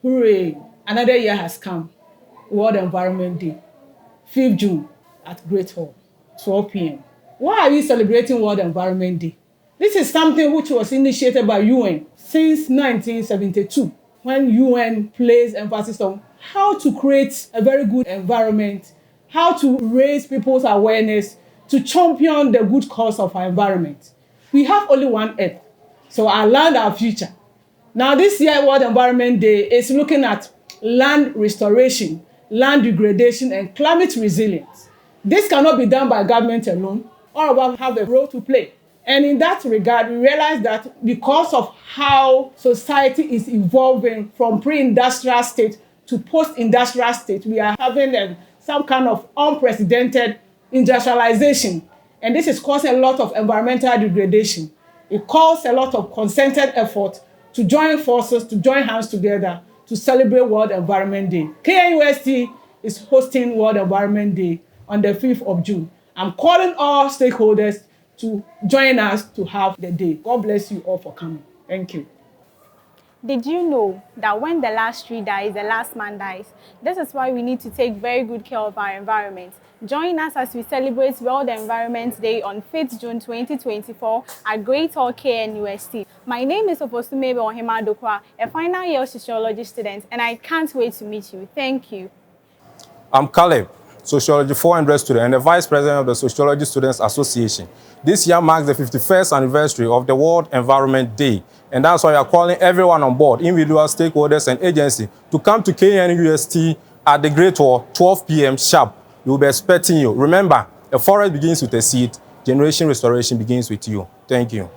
Hooray! Another year has come. World Environment Day, 5th June at Great Hall, 12 p.m. Why are we celebrating World Environment Day? This is something which was initiated by UN since 1972, when UN placed emphasis on how to create a very good environment, how to raise people's awareness, to champion the good cause of our environment. We have only one Earth, so our land, our future. Now, this year World Environment Day is looking at land restoration, land degradation, and climate resilience. This cannot be done by government alone. All of us have a role to play. And in that regard, we realize that because of how society is evolving from pre-industrial state to post-industrial state, we are having some kind of unprecedented industrialization. And this is causing a lot of environmental degradation. It calls a lot of concerted effort to join forces, to join hands together to celebrate World Environment Day. KNUST is hosting World Environment Day on the 5th of June. I'm calling all stakeholders to join us to have the day. God bless you all for coming. Thank you. Did you know that when the last tree dies, the last man dies? This is why we need to take very good care of our environment. Join us as we celebrate World Environment Day on 5th June 2024 at Great Hall KNUST. My name is Oposumebe Ohima Dokwa, a final year Sociology student, and I can't wait to meet you. Thank you. I'm Caleb, Sociology 400 student and the Vice President of the Sociology Students Association. This year marks the 51st anniversary of the World Environment Day, and that's why we are calling everyone on board, individual stakeholders and agencies, to come to KNUST at the Great Hall, 12 p.m. sharp. We will be expecting you. Remember, a forest begins with a seed. Generation restoration begins with you. Thank you.